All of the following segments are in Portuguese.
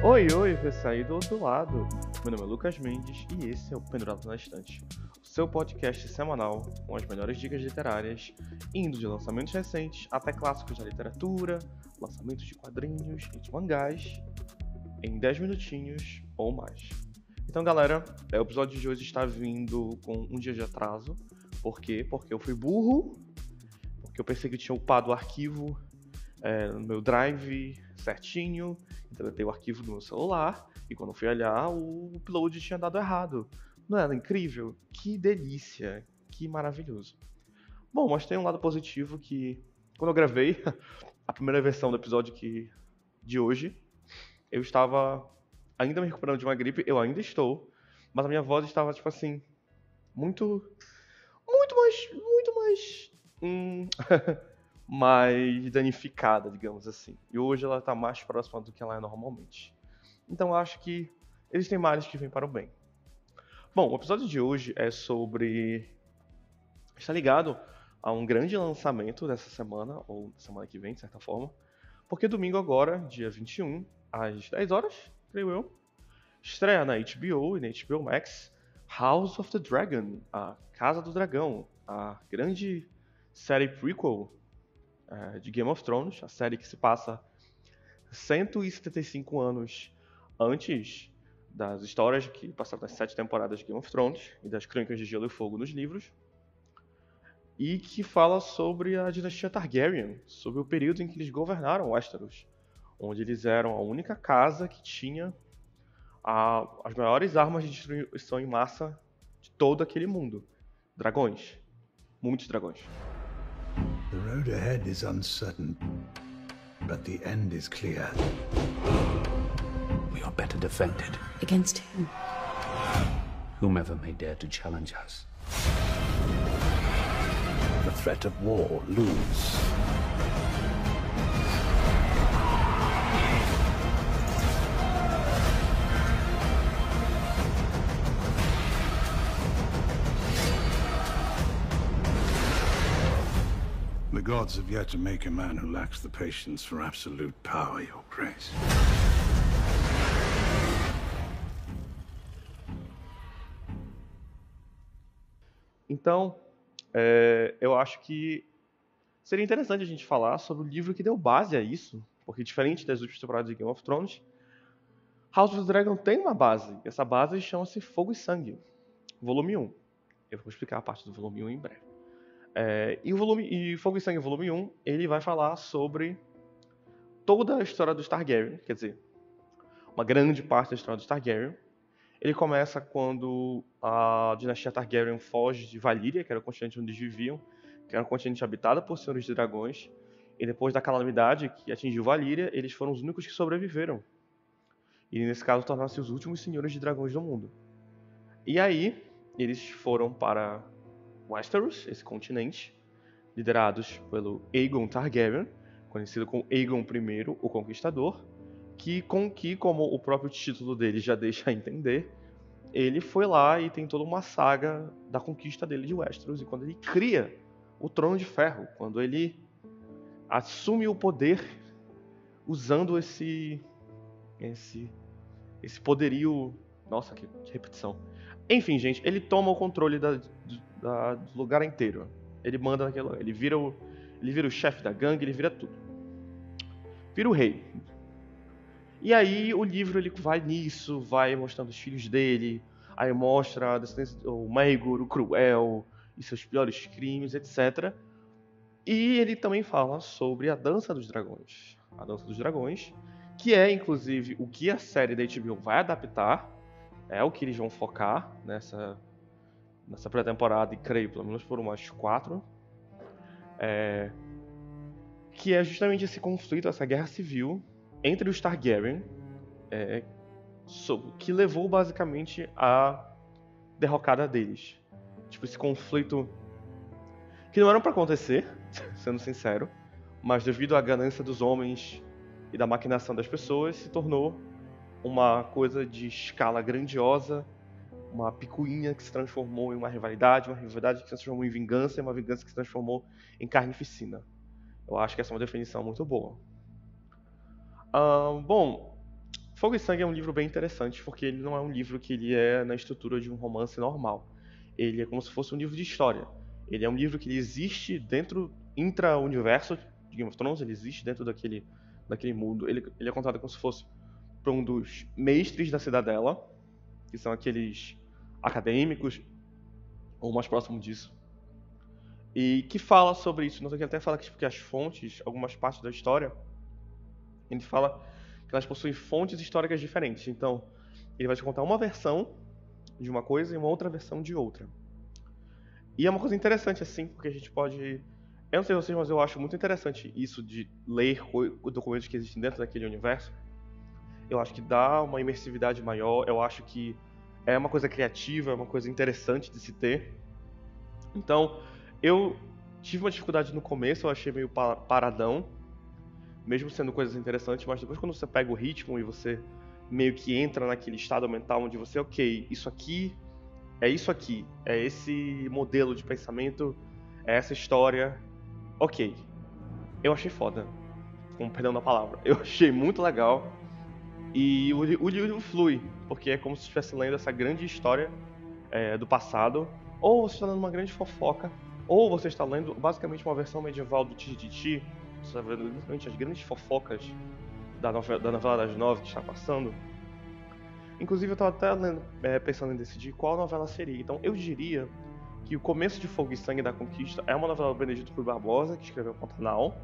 Oi, oi, você aí do outro lado. Meu nome é Lucas Mendes e esse é o Pendurado na Estante, o seu podcast semanal com as melhores dicas literárias, indo de lançamentos recentes até clássicos da literatura, lançamentos de quadrinhos e de mangás, em 10 minutinhos ou mais. Então, galera, o episódio de hoje está vindo com um dia de atraso. Por quê? Porque eu fui burro, porque eu pensei que eu tinha upado o arquivo no meu drive certinho, deletei o arquivo do meu celular, e quando eu fui olhar, o upload tinha dado errado. Não era incrível? Que delícia, que maravilhoso. Bom, mas tem um lado positivo que, quando eu gravei a primeira versão do episódio de hoje, eu estava ainda me recuperando de uma gripe, eu ainda estou, mas a minha voz estava, tipo assim, muito mais mais danificada, digamos assim. E hoje ela está mais próxima do que ela é normalmente. Então eu acho que existem males que vêm para o bem. Bom, o episódio de hoje é sobre... está ligado a um grande lançamento dessa semana, ou semana que vem, de certa forma. Porque domingo agora, dia 21, às 10 horas, creio eu, estreia na HBO e na HBO Max House of the Dragon, a Casa do Dragão, a grande série prequel de Game of Thrones, a série que se passa 175 anos antes das histórias que passaram nas 7 temporadas de Game of Thrones e das Crônicas de Gelo e Fogo nos livros, e que fala sobre a dinastia Targaryen, sobre o período em que eles governaram Westeros, onde eles eram a única casa que tinha as maiores armas de destruição em massa de todo aquele mundo. Dragões. Muitos dragões. The road ahead is uncertain, but the end is clear. We are better defended. Against whom? Whomever may dare to challenge us. The threat of war looms. The gods have yet to make a man who lacks the patience for absolute power, Your Grace. Então, eu acho que seria interessante a gente falar sobre o livro que deu base a isso, porque diferente das últimas temporadas de Game of Thrones, House of the Dragon tem uma base. Essa base chama-se Fogo e Sangue, volume 1. Eu vou explicar a parte do volume 1 em breve. E Fogo e Sangue, volume 1, ele vai falar sobre toda a história dos Targaryen, quer dizer, uma grande parte da história dos Targaryen. Ele começa quando a dinastia Targaryen foge de Valíria, que era o continente onde eles viviam, que era um continente habitado por senhores de dragões, e depois da calamidade que atingiu Valíria, eles foram os únicos que sobreviveram. E nesse caso tornaram-se os últimos senhores de dragões do mundo. E aí, eles foram para Westeros, esse continente, liderados pelo Aegon Targaryen, conhecido como Aegon I, o Conquistador, que, como o próprio título dele já deixa entender, ele foi lá e tem toda uma saga da conquista dele de Westeros, e quando ele cria o Trono de Ferro, quando ele assume o poder usando esse poderio... Nossa, que repetição. Enfim, gente, ele toma o controle do lugar inteiro. Ele manda naquele... Ele vira o chefe da gangue, ele vira tudo. Vira o rei. E aí o livro ele vai nisso, vai mostrando os filhos dele, aí mostra a descendência, o Maegor, o Cruel, e seus piores crimes, etc. E ele também fala sobre a Dança dos Dragões. A Dança dos Dragões, que é inclusive o que a série da HBO vai adaptar, é o que eles vão focar nessa pré-temporada, e creio pelo menos por umas 4. Que é justamente esse conflito, essa guerra civil entre os Targaryen, que levou basicamente à derrocada deles. Tipo, esse conflito que não era pra acontecer, sendo sincero, mas devido à ganância dos homens e da maquinação das pessoas, se tornou uma coisa de escala grandiosa, uma picuinha que se transformou em uma rivalidade que se transformou em vingança, e uma vingança que se transformou em carnificina. Eu acho que essa é uma definição muito boa. Bom, Fogo e Sangue é um livro bem interessante, porque ele não é um livro que ele é na estrutura de um romance normal. Ele é como se fosse um livro de história. Ele é um livro que ele existe dentro, intra-universo de Game of Thrones, ele existe dentro daquele mundo. Ele é contado como se fosse por um dos mestres da Cidadela, que são aqueles acadêmicos, ou mais próximo disso, e que fala sobre isso. Ele até fala que as fontes, algumas partes da história, ele fala que elas possuem fontes históricas diferentes. Então, ele vai te contar uma versão de uma coisa e uma outra versão de outra. E é uma coisa interessante, assim, porque a gente pode... Eu não sei vocês, mas eu acho muito interessante isso de ler documentos que existem dentro daquele universo. Eu acho que dá uma imersividade maior, eu acho que é uma coisa criativa, é uma coisa interessante de se ter. Então, eu tive uma dificuldade no começo, eu achei meio paradão, mesmo sendo coisas interessantes, mas depois quando você pega o ritmo e você meio que entra naquele estado mental onde você, ok, isso aqui, é esse modelo de pensamento, é essa história, ok. Eu achei foda, com perdão da palavra. Eu achei muito legal e o livro flui, porque é como se estivesse lendo essa grande história do passado, ou você está lendo uma grande fofoca, ou você está lendo basicamente uma versão medieval do Tititi. Você está vendo literalmente as grandes fofocas da novela das 9 que está passando. Inclusive eu estava até pensando em decidir qual novela seria. Então eu diria que o começo de Fogo e Sangue da Conquista é uma novela do Benedito Rui Barbosa, que escreveu Pantanal.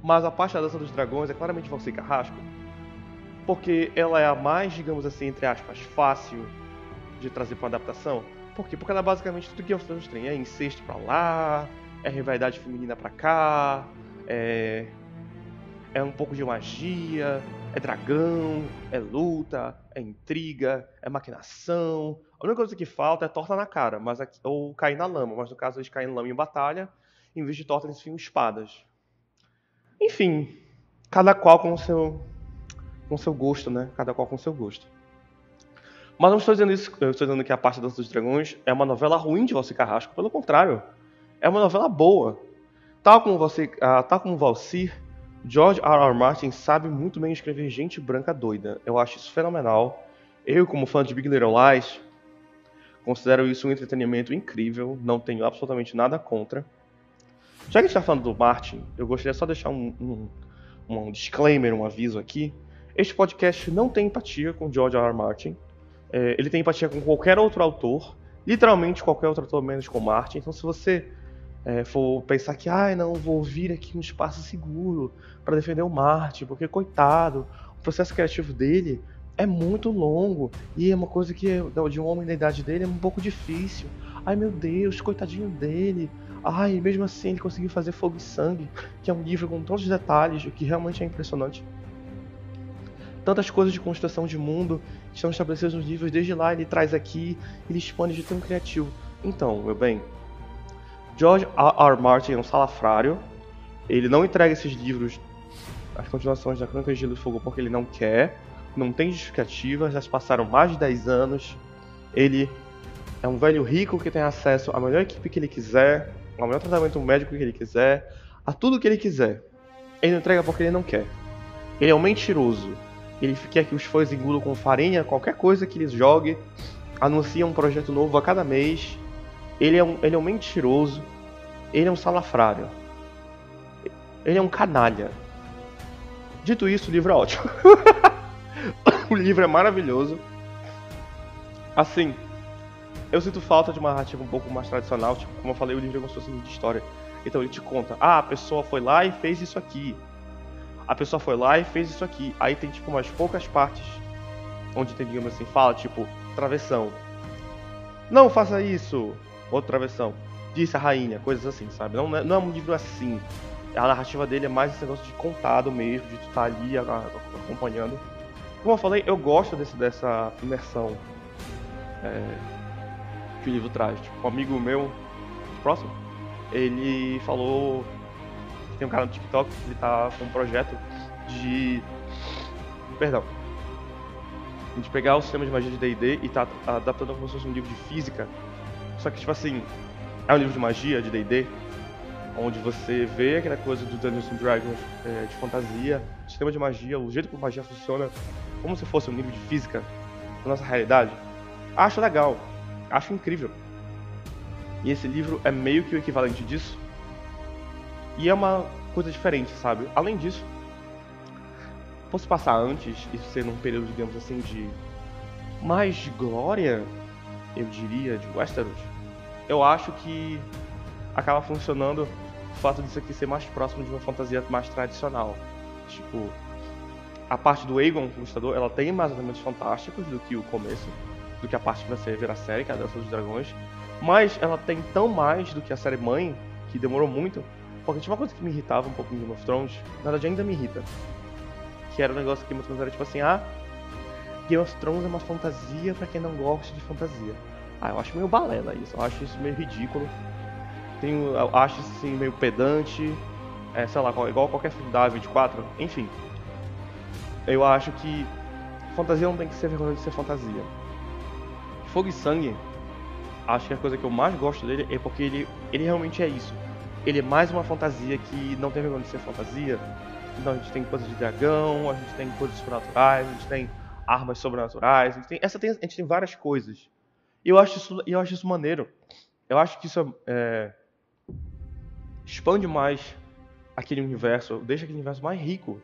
Mas a parte da Dança dos Dragões é claramente Valci Carrasco, porque ela é a mais, digamos assim, entre aspas, fácil de trazer para adaptação. Por quê? Porque ela é basicamente tudo que eu faço tem. É incesto pra lá, é rivalidade feminina pra cá, é um pouco de magia, é dragão, é luta, é intriga, é maquinação. A única coisa que falta é torta na cara, ou cair na lama. Mas no caso eles caem na lama em batalha, em vez de torta eles enfiam espadas. Enfim, cada qual com o seu gosto, né? Cada qual com o seu gosto. Mas não estou dizendo isso, eu estou dizendo que a parte da Dança dos Dragões é uma novela ruim de Valci Carrasco. Pelo contrário, é uma novela boa. Tal como Valci, George R.R. Martin sabe muito bem escrever gente branca doida. Eu acho isso fenomenal. Eu, como fã de Big Little Lies, considero isso um entretenimento incrível. Não tenho absolutamente nada contra. Já que a gente está falando do Martin, eu gostaria só de deixar um disclaimer, um aviso aqui. Este podcast não tem empatia com George R.R. Martin. Ele tem empatia com qualquer outro autor, literalmente qualquer outro autor menos com Martin. Então se você for pensar que não, vou vir aqui um espaço seguro para defender o Martin, porque coitado, o processo criativo dele é muito longo e é uma coisa que de um homem da idade dele é um pouco difícil. Ai meu Deus, coitadinho dele. Ai, mesmo assim ele conseguiu fazer Fogo e Sangue, que é um livro com todos os detalhes, o que realmente é impressionante. Tantas coisas de construção de mundo que estão estabelecidas nos livros, desde lá ele traz aqui, ele expande de tão criativo. Então, meu bem, George R.R. Martin é um salafrário. Ele não entrega esses livros, as continuações da Crônica de Gelo e Fogo, porque ele não quer, não tem justificativa, já se passaram mais de 10 anos. Ele é um velho rico que tem acesso à melhor equipe que ele quiser, ao melhor tratamento médico que ele quiser, a tudo que ele quiser. Ele não entrega porque ele não quer. Ele é um mentiroso. Ele quer que os fãs engulam com farinha qualquer coisa que eles jogue, anuncia um projeto novo a cada mês. Ele é um mentiroso, ele é um salafrário, ele é um canalha. Dito isso, o livro é ótimo. O livro é maravilhoso. Assim, eu sinto falta de uma narrativa um pouco mais tradicional, tipo, como eu falei, o livro é como se fosse um livro de história. Então ele te conta, a pessoa foi lá e fez isso aqui. A pessoa foi lá e fez isso aqui. Aí tem tipo umas poucas partes onde tem, digamos assim, fala tipo, travessão. Não faça isso. Outra travessão. Disse a rainha, coisas assim, sabe? Não é um livro assim. A narrativa dele é mais esse negócio de contado mesmo, de tu estar ali acompanhando. Como eu falei, eu gosto dessa imersão que o livro traz. Tipo, um amigo meu, próximo, ele falou... Tem um cara no TikTok que ele tá com um projeto de... Perdão. De pegar o sistema de magia de D&D e tá adaptando como se fosse um livro de física. Só que, tipo assim, é um livro de magia, de D&D, onde você vê aquela coisa do Dungeons & Dragons de fantasia, sistema de magia, o jeito como magia funciona, como se fosse um nível de física da nossa realidade. Acho legal, acho incrível. E esse livro é meio que o equivalente disso. E é uma coisa diferente, sabe? Além disso, fosse passar antes, isso ser num período, digamos assim, de mais de glória, eu diria, de Westeros, eu acho que acaba funcionando o fato disso aqui ser mais próximo de uma fantasia mais tradicional. Tipo, a parte do Aegon Conquistador, ela tem mais elementos fantásticos do que o começo, do que a parte que vai ser ver a série, que é a Dança dos Dragões, mas ela tem tão mais do que a série mãe, que demorou muito, porque tinha uma coisa que me irritava um pouco em Game of Thrones, na verdade ainda me irrita, que era um negócio que Game of Thrones era tipo assim, Game of Thrones é uma fantasia pra quem não gosta de fantasia. Eu acho meio balela isso, eu acho isso meio ridículo. Eu acho isso assim, meio pedante, sei lá, igual qualquer filme da A24, enfim. Eu acho que fantasia não tem que ser vergonha de ser fantasia. Fogo e Sangue, acho que a coisa que eu mais gosto dele é porque ele realmente é isso. Ele é mais uma fantasia que não tem vergonha de ser fantasia. Então a gente tem coisas de dragão, a gente tem coisas sobrenaturais, a gente tem armas sobrenaturais, a gente tem várias coisas. E eu acho isso maneiro. Eu acho que isso expande mais aquele universo, deixa aquele universo mais rico.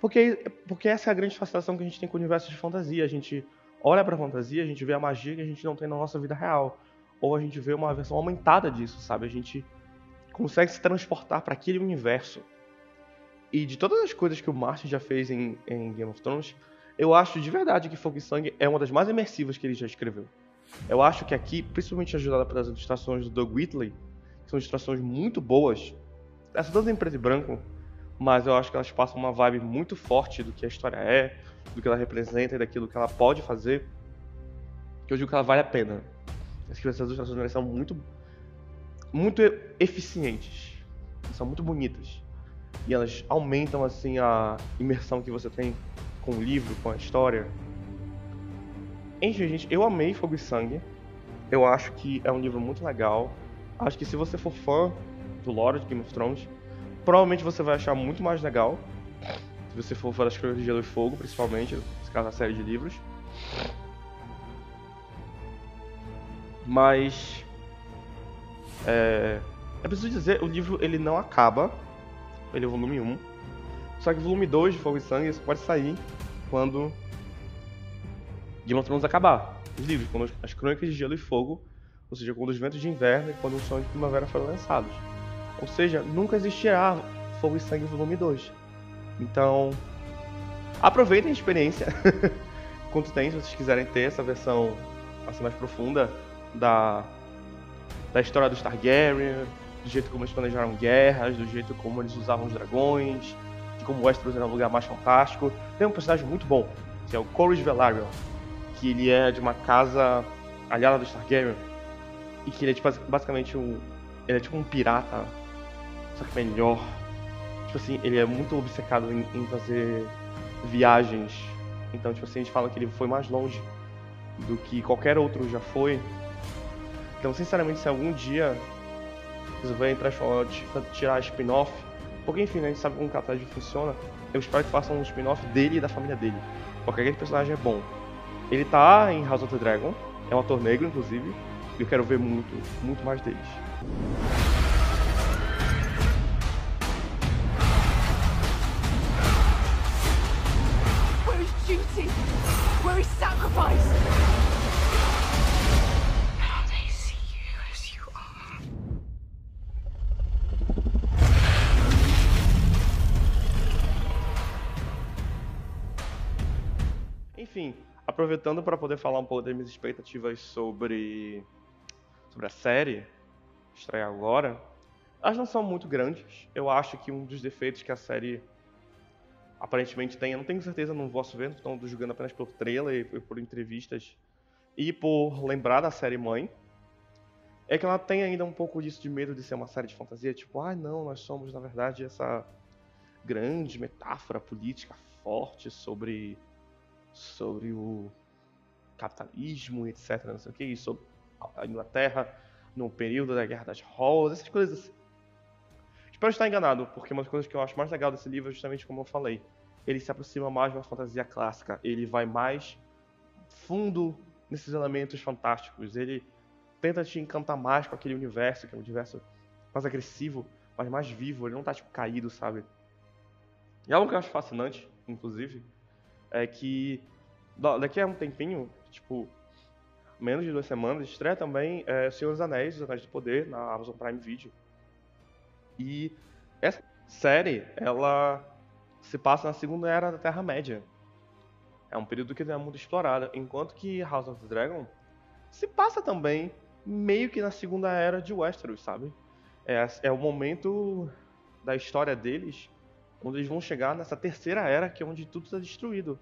Porque essa é a grande fascinação que a gente tem com o universo de fantasia. A gente olha pra fantasia, a gente vê a magia que a gente não tem na nossa vida real. Ou a gente vê uma versão aumentada disso, sabe? A gente consegue se transportar para aquele universo. E de todas as coisas que o Martin já fez em Game of Thrones, eu acho de verdade que Fogo e Sangue é uma das mais imersivas que ele já escreveu. Eu acho que aqui, principalmente ajudada pelas ilustrações do Doug Whitley, que são ilustrações muito boas, essas todas em preto e branco, mas eu acho que elas passam uma vibe muito forte do que a história é, do que ela representa e daquilo que ela pode fazer, que eu digo que ela vale a pena. Essas ilustrações são muito eficientes, são muito bonitas. E elas aumentam assim a imersão que você tem com o livro, com a história. Enfim, gente, eu amei Fogo e Sangue. Eu acho que é um livro muito legal. Acho que se você for fã do lore de Game of Thrones, provavelmente você vai achar muito mais legal. Se você for fã das Crônicas de Gelo e Fogo, principalmente, nesse caso a série de livros. Mas eu preciso dizer, o livro ele não acaba. Ele é o volume 1. Só que o volume 2 de Fogo e Sangue pode sair quando Game of Thrones acabar. Os livros, quando as Crônicas de Gelo e Fogo, ou seja, quando os Ventos de Inverno e quando os Sonhos de Primavera forem lançados. Ou seja, nunca existirá Fogo e Sangue volume 2. Então, aproveitem a experiência. Quanto tem, se vocês quiserem ter essa versão assim, mais profunda da história dos Targaryen, do jeito como eles planejaram guerras, do jeito como eles usavam os dragões, de como Westeros era um lugar mais fantástico. Tem um personagem muito bom, que é o Corlys Velaryon, que ele é de uma casa aliada dos Targaryen, e que ele é tipo, basicamente ele é tipo um pirata, só que melhor. Tipo assim, ele é muito obcecado em fazer viagens. Então, tipo assim, eles falam que ele foi mais longe do que qualquer outro já foi. Então, sinceramente, se algum dia resolver entrar tirar spin-off, porque enfim, né, a gente sabe como o Catarse funciona, eu espero que façam um spin-off dele e da família dele, porque aquele personagem é bom. Ele tá em House of the Dragon, é um ator negro, inclusive, e eu quero ver muito mais deles. Where is duty? Where is sacrifice? Enfim, aproveitando para poder falar um pouco das minhas expectativas sobre a série, estrear agora, elas não são muito grandes. Eu acho que um dos defeitos que a série aparentemente tem, eu não tenho certeza, não posso ver, estou julgando apenas pelo trailer e por entrevistas e por lembrar da série mãe, é que ela tem ainda um pouco disso de medo de ser uma série de fantasia, tipo, não, nós somos na verdade essa grande metáfora política forte sobre o capitalismo, etc, não sei o que, e sobre a Inglaterra no período da Guerra das Rosas, essas coisas assim. Espero estar enganado, porque uma das coisas que eu acho mais legal desse livro é justamente como eu falei. ele se aproxima mais de uma fantasia clássica. Ele vai mais fundo nesses elementos fantásticos. Ele tenta te encantar mais com aquele universo, que é um universo mais agressivo, mas mais vivo. Ele não tá, tipo, caído, sabe? E algo que eu acho fascinante, inclusive, é que daqui a um tempinho, tipo, menos de 2 semanas, estreia também Senhor dos Anéis, Os Anéis do Poder, na Amazon Prime Video. E essa série, ela se passa na Segunda Era da Terra-média. É um período que não é muito explorado, enquanto que House of the Dragon se passa também meio que na Segunda Era de Westeros, sabe? É o momento da história deles onde eles vão chegar nessa Terceira Era, que é onde tudo está destruído.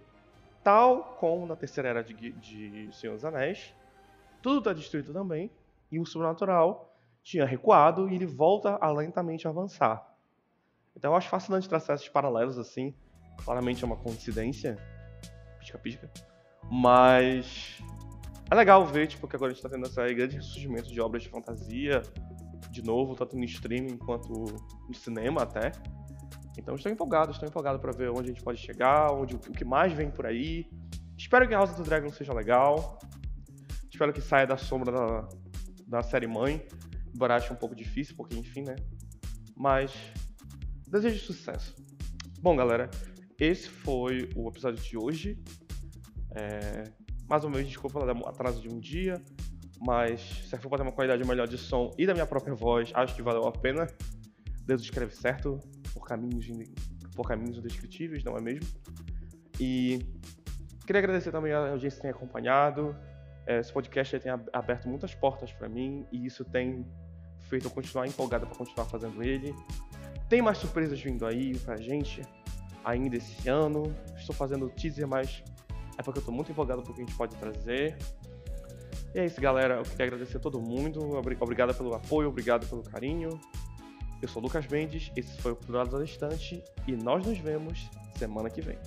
Tal como na Terceira Era de Senhor dos Anéis, tudo está destruído também, e o sobrenatural tinha recuado e ele volta a lentamente avançar. Então eu acho fascinante traçar esses paralelos assim. Claramente é uma coincidência, pisca-pisca, mas é legal ver tipo, que agora a gente está tendo esse grande ressurgimento de obras de fantasia, de novo, tanto no streaming quanto no cinema até. Então estou empolgado para ver onde a gente pode chegar, o que mais vem por aí. Espero que House of the Dragon seja legal. Espero que saia da sombra da série mãe. Embora ache um pouco difícil, porque enfim, né? Mas desejo sucesso. Bom, galera, esse foi o episódio de hoje. Mais uma vez, desculpa pelo atraso de um dia. Mas se for para ter uma qualidade melhor de som e da minha própria voz, acho que valeu a pena. Deus escreve certo por caminhos indescritíveis, não é mesmo? E queria agradecer também a audiência que tem acompanhado. Esse podcast tem aberto muitas portas para mim e isso tem feito eu continuar empolgado para continuar fazendo ele. Tem mais surpresas vindo aí pra gente ainda esse ano. Estou fazendo teaser, mas é porque eu estou muito empolgado com o que a gente pode trazer. E é isso, galera. Eu queria agradecer a todo mundo. Obrigado pelo apoio, obrigado pelo carinho. Eu sou o Lucas Mendes, esse foi o Pro Lado da Estante e nós nos vemos semana que vem.